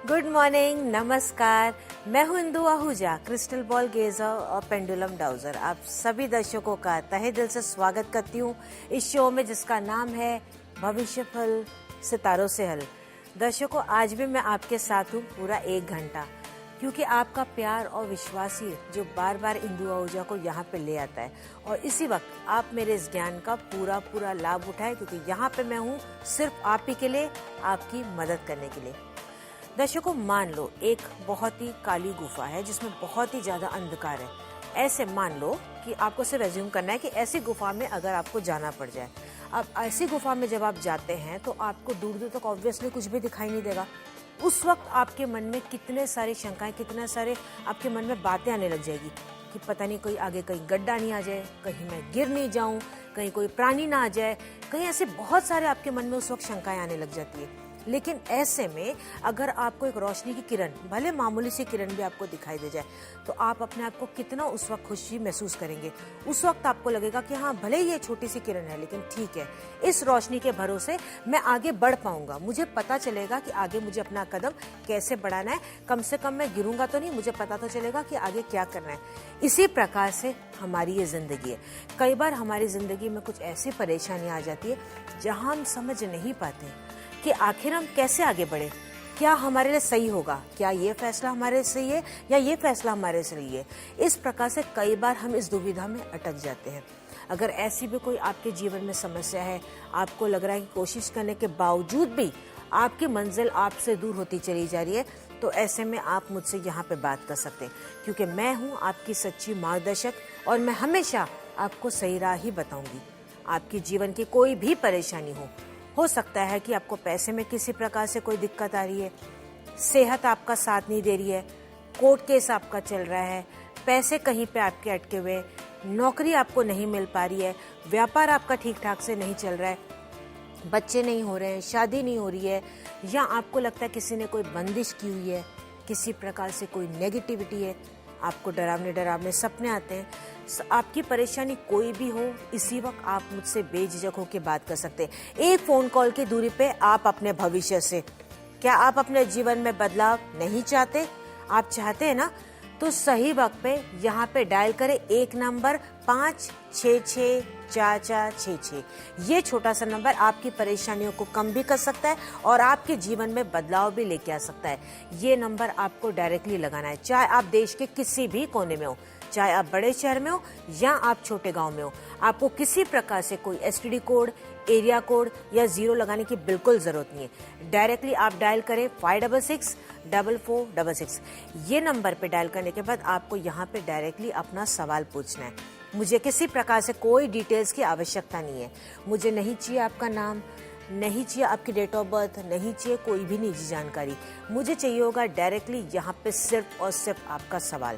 Good morning, नमस्कार। मैं हूं इंदु आहूजा, क्रिस्टल बॉल गेजर और पेंडुलम डाउजर। आप सभी दर्शकों का तहे दिल से स्वागत करती हूं इस शो में जिसका नाम है भविष्य फल सितारों से हल। दर्शकों, आज भी मैं आपके साथ हूं पूरा 1 घंटा, क्योंकि आपका प्यार और विश्वास ही जो बार बार इंदु आहूजा को यहाँ पे ले आता है। और इसी वक्त आप मेरे इस ज्ञान का पूरा लाभ उठाएं, क्योंकि यहाँ पे मैं हूँ सिर्फ आप ही के लिए, आपकी मदद करने के लिए। दर्शकों, मान लो एक बहुत ही काली गुफा है जिसमें बहुत ही ज्यादा अंधकार है। ऐसे मान लो कि आपको सिर्फ एज्यूम करना है कि ऐसी गुफा में अगर आपको जाना पड़ जाए। अब ऐसी गुफा में जब आप जाते हैं तो आपको दूर दूर तक ऑब्वियसली कुछ भी दिखाई नहीं देगा। उस वक्त आपके मन में कितने सारी शंकाएं, कितने सारे आपके मन में बातें आने लग जाएगी कि पता नहीं कोई आगे कहीं गड्ढा नहीं आ जाए, कहीं मैं गिर नहीं जाऊं, कहीं कोई प्राणी ना आ जाए, कहीं ऐसे बहुत सारे आपके मन में उस वक्त शंकाएं आने लग जाती है। लेकिन ऐसे में अगर आपको एक रोशनी की किरण, भले मामूली सी किरण भी आपको दिखाई दे जाए, तो आप अपने आप को कितना उस वक्त खुशी महसूस करेंगे। उस वक्त आपको लगेगा कि हाँ, भले ही ये छोटी सी किरण है लेकिन ठीक है, इस रोशनी के भरोसे मैं आगे बढ़ पाऊंगा। मुझे पता चलेगा कि आगे मुझे अपना कदम कैसे बढ़ाना है। कम से कम मैं गिरूंगा तो नहीं, मुझे पता तो चलेगा कि आगे क्या करना है। इसी प्रकार से हमारी ये जिंदगी है। कई बार हमारी जिंदगी में कुछ ऐसी परेशानी आ जाती है जहां हम समझ नहीं पाते कि आखिर हम कैसे आगे बढ़े, क्या हमारे लिए सही होगा, क्या ये फैसला हमारे लिए सही है या ये फैसला हमारे लिए सही है। इस प्रकार से कई बार हम इस दुविधा में अटक जाते हैं। अगर ऐसी भी कोई आपके जीवन में समस्या है, आपको लग रहा है कि कोशिश करने के बावजूद भी आपकी मंजिल आपसे दूर होती चली जा रही है, तो ऐसे में आप मुझसे यहाँ पे बात कर सकते हैं, क्योंकि मैं हूँ आपकी सच्ची मार्गदर्शक और मैं हमेशा आपको सही राह ही बताऊंगी। आपकी जीवन की कोई भी परेशानी हो सकता है कि आपको पैसे में किसी प्रकार से कोई दिक्कत आ रही है, सेहत आपका साथ नहीं दे रही है, कोर्ट केस आपका चल रहा है, पैसे कहीं पे आपके अटके हुए, नौकरी आपको नहीं मिल पा रही है, व्यापार आपका ठीक ठाक से नहीं चल रहा है, बच्चे नहीं हो रहे हैं, शादी नहीं हो रही है, या आपको लगता है किसी ने कोई बंदिश की हुई है, किसी प्रकार से कोई नेगेटिविटी है, आपको डरावने सपने आते हैं। आपकी परेशानी कोई भी हो, इसी वक्त आप मुझसे बेझिझक होकर बात कर सकते हैं। एक फोन कॉल की दूरी पे आप अपने भविष्य से, क्या आप अपने जीवन में बदलाव नहीं चाहते? आप चाहते हैं ना, तो सही वक्त पे यहाँ पे डायल करें एक नंबर 5664466। ये छोटा सा नंबर आपकी परेशानियों को कम भी कर सकता है और आपके जीवन में बदलाव भी लेके आ सकता है। ये नंबर आपको डायरेक्टली लगाना है, चाहे आप देश के किसी भी कोने में हो, चाहे आप बड़े शहर में हो या आप छोटे गांव में हो। आपको किसी प्रकार से कोई एसटीडी कोड, एरिया कोड या 0 लगाने की बिल्कुल जरूरत नहीं है। डायरेक्टली आप डायल करें 566-4466। ये नंबर पे डायल करने के बाद आपको यहाँ पे डायरेक्टली अपना सवाल पूछना है। मुझे किसी प्रकार से कोई डिटेल्स की आवश्यकता नहीं है। मुझे नहीं चाहिए आपका नाम, नहीं चाहिए आपकी डेट ऑफ बर्थ, नहीं चाहिए कोई भी निजी जानकारी। मुझे चाहिए होगा डायरेक्टली यहाँ पे सिर्फ और सिर्फ आपका सवाल,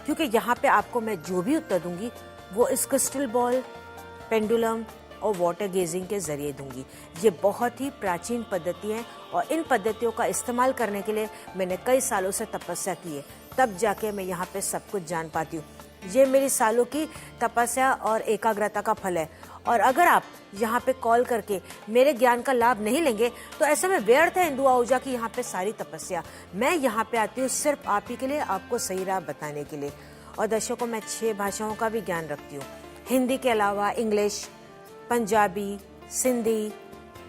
क्योंकि यहाँ पे आपको मैं जो भी उत्तर दूंगी वो इस क्रिस्टल बॉल, पेंडुलम और वाटर गेजिंग के जरिए दूंगी। ये बहुत ही प्राचीन पद्धति है और इन पद्धतियों का इस्तेमाल करने के लिए मैंने कई सालों से तपस्या की है, तब जाके मैं यहाँ पे सब कुछ जान पाती हूँ। ये मेरी सालों की तपस्या और एकाग्रता का फल है। और अगर आप यहाँ पे कॉल करके मेरे ज्ञान का लाभ नहीं लेंगे तो ऐसे में व्यर्थ है इंदु आहूजा की यहाँ पे सारी तपस्या। मैं यहाँ पे आती हूँ सिर्फ आप ही के लिए, आपको सही राह बताने के लिए। और दर्शकों, मैं 6 भाषाओं का भी ज्ञान रखती हूँ। हिंदी के अलावा इंग्लिश, पंजाबी, सिंधी,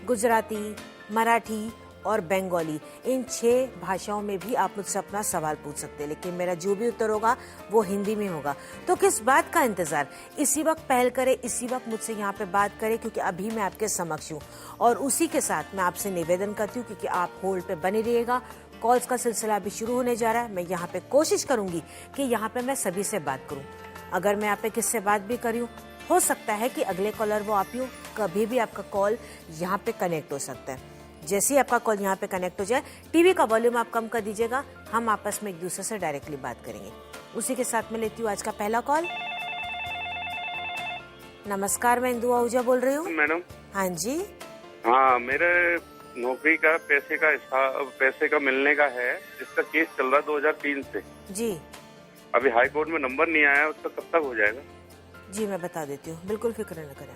गुजराती, मराठी और बंगाली, इन 6 भाषाओं में भी आप मुझसे अपना सवाल पूछ सकते हैं। लेकिन मेरा जो भी उत्तर होगा वो हिंदी में होगा। तो किस बात का इंतजार, इसी वक्त पहल करें, इसी वक्त मुझसे यहाँ पे बात करें, क्योंकि अभी मैं आपके समक्ष हूँ। और उसी के साथ मैं आपसे निवेदन करती हूँ, क्योंकि आप होल्ड पे बने रहिएगा, कॉल्स का सिलसिला अभी शुरू होने जा रहा है। मैं यहाँ पे कोशिश करूंगी कि यहाँ पे मैं सभी से बात करूँ। अगर मैं यहाँ पे किससे बात भी करी हूँ, हो सकता है कि अगले कॉलर वो आप ही हो। कभी भी आपका कॉल यहाँ पे कनेक्ट हो सकता है। जैसे ही आपका कॉल यहाँ पे कनेक्ट हो जाए, टीवी का वॉल्यूम आप कम कर दीजिएगा, हम आपस में एक दूसरे से डायरेक्टली बात करेंगे। उसी के साथ में लेती हूँ आज का पहला कॉल। नमस्कार, मैं इंदु आहूजा बोल रही हूँ। मैडम। हाँ जी। हाँ, मेरे नौकरी का पैसे का मिलने का है, जिसका केस चल रहा है 2003 से जी। अभी हाई कोर्ट में नंबर नहीं आया, उसका कब तक हो जाएगा? जी मैं बता देती हूँ, बिल्कुल फिक्र न करें।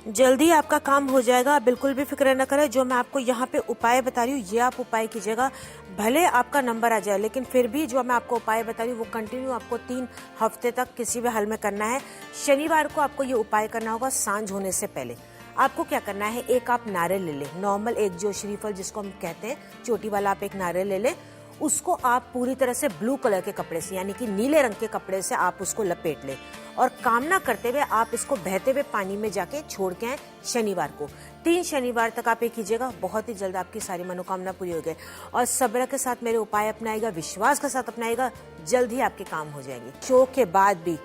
जल्दी आपका काम हो जाएगा, आप बिल्कुल भी फिक्र न करें। जो मैं आपको यहाँ पे उपाय बता रही हूँ ये आप उपाय कीजिएगा। भले आपका नंबर आ जाए लेकिन फिर भी जो मैं आपको उपाय बता रही हूँ वो कंटिन्यू आपको 3 हफ्ते तक किसी भी हाल में करना है। शनिवार को आपको ये उपाय करना होगा सांझ होने से पहले। आपको क्या करना है, एक आप नारियल ले लें, नॉर्मल एक जो श्रीफल जिसको हम कहते हैं चोटी वाला, आप एक नारियल ले लें। उसको आप पूरी तरह से ब्लू कलर के कपड़े से यानी कि नीले रंग के कपड़े से आप उसको लपेट लें और कामना करते हुए आप इसको बहते हुए पानी में जाके छोड़ के आए शनिवार को। 3 शनिवार तक आप ये कीजिएगा, बहुत ही जल्द आपकी सारी मनोकामना पूरी हो गई। और सब्र के साथ मेरे उपाय अपनाएगा, विश्वास के साथ अपनाएगा, जल्द ही आपके काम हो जाएंगे। शो के बाद भी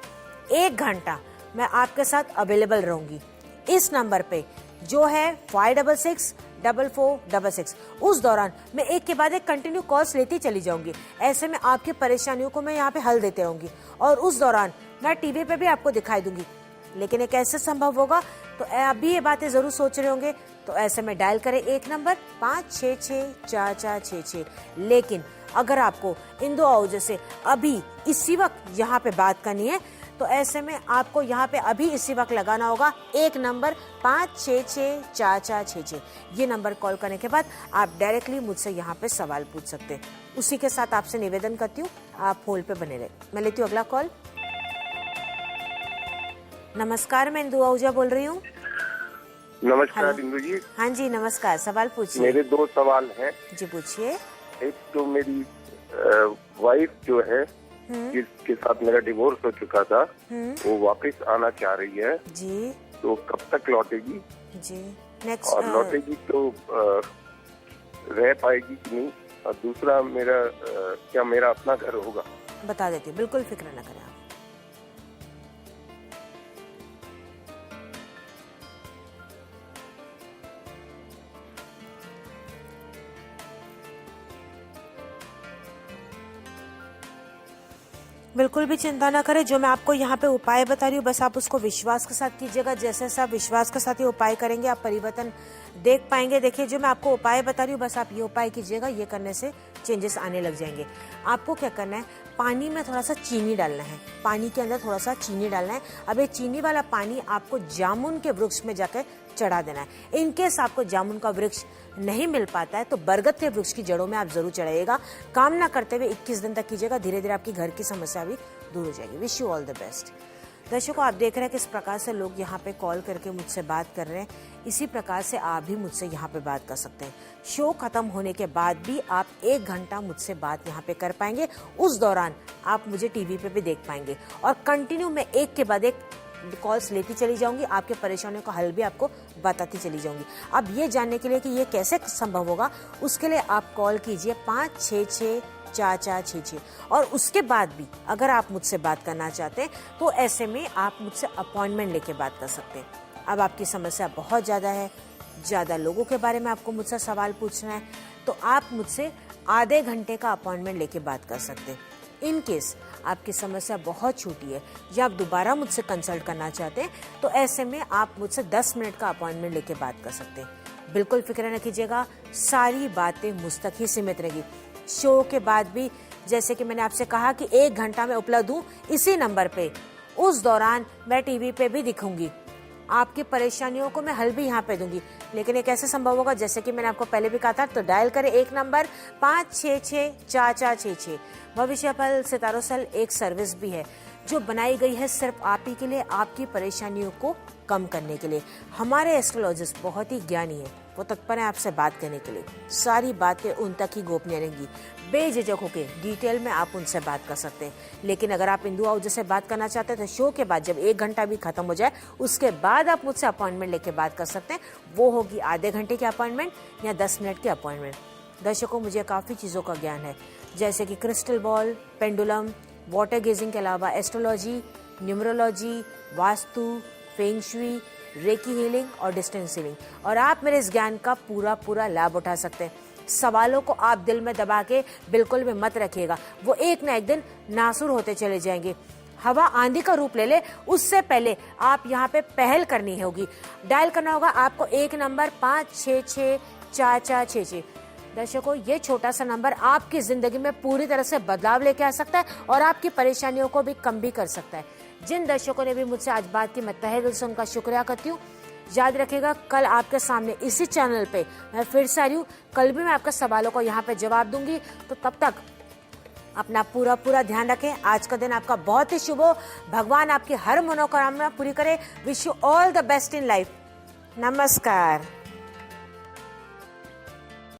1 घंटा मैं आपके साथ अवेलेबल रहूंगी इस नंबर पे जो है 566-4466। उस दौरान मैं एक के बाद एक कंटिन्यू कॉल्स लेती चली जाऊंगी। ऐसे में आपकी परेशानियों को मैं यहाँ पे हल देते रहूंगी और उस दौरान मैं टीवी पे भी आपको दिखाई दूंगी। लेकिन ये कैसे संभव होगा, तो अभी ये बातें जरूर सोच रहे होंगे। तो ऐसे में डायल करें एक नंबर 566-4466। लेकिन अगर आपको इन 2 आवाज़ों से अभी इसी वक्त यहाँ पे बात करनी है तो ऐसे में आपको यहाँ पे अभी इसी वक्त लगाना होगा एक नंबर 566-4466। ये नंबर कॉल करने के बाद आप डायरेक्टली मुझसे यहाँ पे सवाल पूछ सकते हैं। उसी के साथ आपसे निवेदन करती हूँ आप होल्ड पे बने रहे। मैं लेती हूँ अगला कॉल। नमस्कार, मैं इंदु आहूजा बोल रही हूँ। नमस्कार इंदु जी। हाँ जी नमस्कार, सवाल पूछिए। मेरे 2 सवाल हैं। जी पूछिए। एक तो मेरी वाइफ जो है जिसके साथ मेरा डिवोर्स हो चुका था वो वापस आना चाह रही है जी, तो कब तक लौटेगी जी नेक्स्ट और लौटेगी तो रह पाएगी कि नहीं, और दूसरा मेरा क्या मेरा अपना घर होगा? बता देती हूँ, बिल्कुल फिक्र न करें आप। बिल्कुल भी चिंता ना करें। जो मैं आपको यहाँ पे उपाय बता रही हूँ बस आप उसको विश्वास के साथ कीजिएगा। जैसे जैसे आप विश्वास के साथ ये उपाय करेंगे आप परिवर्तन देख पाएंगे। देखिए जो मैं आपको उपाय बता रही हूँ बस आप ये उपाय कीजिएगा, ये करने से चेंजेस आने लग जाएंगे। आपको क्या करना है, पानी में थोड़ा सा चीनी डालना है, पानी के अंदर थोड़ा सा चीनी डालना है। अब ये चीनी वाला पानी आपको जामुन के वृक्ष में जाकर चढ़ा देना है। इनकेस आपको जामुन का वृक्ष नहीं मिल पाता है तो बरगद के वृक्ष की जड़ों में आप जरूर चढ़ाइएगा। कामना करते हुए 21 दिन तक कीजिएगा, धीरे धीरे आपकी घर की समस्या भी दूर हो जाएगी। Wish you all the best. दर्शकों आप देख रहे हैं किस प्रकार से लोग यहाँ पे कॉल करके मुझसे बात कर रहे हैं। इसी प्रकार से आप भी मुझसे यहाँ पे बात कर सकते हैं। शो खत्म होने के बाद भी आप 1 घंटा मुझसे बात यहाँ पे कर पाएंगे। उस दौरान आप मुझे टीवी पे भी देख पाएंगे और कंटिन्यू मैं एक के बाद एक कॉल्स लेती चली जाऊंगी, आपके परेशानियों का हल भी आपको बताती चली जाऊंगी। अब ये जानने के लिए कि ये कैसे संभव होगा उसके लिए आप कॉल कीजिए 566-4466 और उसके बाद भी अगर आप मुझसे बात करना चाहते हैं तो ऐसे में आप मुझसे अपॉइंटमेंट लेके बात कर सकते हैं। अब आपकी समस्या बहुत ज़्यादा है, ज़्यादा लोगों के बारे में आपको मुझसे सवाल पूछना है तो आप मुझसे आधे घंटे का अपॉइंटमेंट लेके बात कर सकते हैं। इन केस आपकी समस्या बहुत छोटी है या आप दोबारा मुझसे कंसल्ट करना चाहते हैं तो ऐसे में आप मुझसे 10 मिनट का अपॉइंटमेंट लेके बात कर सकते हैं। बिल्कुल फिक्र न कीजिएगा, सारी बातें मुझ तक ही सीमित रहेगी। शो के बाद भी जैसे कि मैंने आपसे कहा कि 1 घंटा में उपलब्ध हूँ इसी नंबर पे। उस दौरान मैं टीवी पे भी दिखूंगी, आपकी परेशानियों को मैं हल भी यहाँ पे दूंगी। लेकिन ये कैसे संभव होगा, जैसे कि मैंने आपको पहले भी कहा था, तो डायल करें एक नंबर 566-4466। भविष्य पल सितारों सल एक सर्विस भी है जो बनाई गई है सिर्फ आप ही के लिए, आपकी परेशानियों को कम करने के लिए। हमारे एस्ट्रोलॉजिस्ट बहुत ही ज्ञानी है, वो तत्पर है आपसे बात करने के लिए। सारी बातें उन तक ही गोपनीय रहेंगी, बेझिझक होकर डिटेल में आप उनसे बात कर सकते हैं। लेकिन अगर आप इंदु आहूजा से बात करना चाहते हैं तो शो के बाद जब 1 घंटा भी खत्म हो जाए उसके बाद आप मुझसे अपॉइंटमेंट लेके बात कर सकते हैं। वो होगी आधे घंटे की अपॉइंटमेंट या 10 मिनट की अपॉइंटमेंट। दर्शकों मुझे काफ़ी चीज़ों का ज्ञान है जैसे कि crystal ball, pendulum, water gazing के अलावा astrology, numerology, vastu, feng shui, reiki healing और डिस्टेंस हीलिंग। और आप मेरे इस ज्ञान का पूरा लाभ उठा सकते हैं। सवालों को आप दिल में दबा के बिल्कुल भी मत रखिएगा, वो एक ना एक दिन नासूर होते चले जाएंगे। हवा आंधी का रूप ले ले उससे पहले आप यहाँ पे पहल करनी होगी। डायल करना होगा आपको एक नंबर 566-4466। दर्शकों ये छोटा सा नंबर आपकी जिंदगी में पूरी तरह से बदलाव लेके आ सकता है और आपकी परेशानियों को भी कम भी कर सकता है। जिन दर्शकों ने भी मुझसे आज बात की मैं तहे दिल से उनका शुक्रिया करती हूँ। याद रखिएगा, कल आपके सामने इसी चैनल पे मैं फिर से आ रही हूँ। कल भी मैं आपके सवालों को यहाँ पे जवाब दूंगी। तो तब तक अपना पूरा ध्यान रखें। आज का दिन आपका बहुत ही शुभ हो। भगवान आपकी हर मनोकामना पूरी करे। Wish you all the best in life. नमस्कार।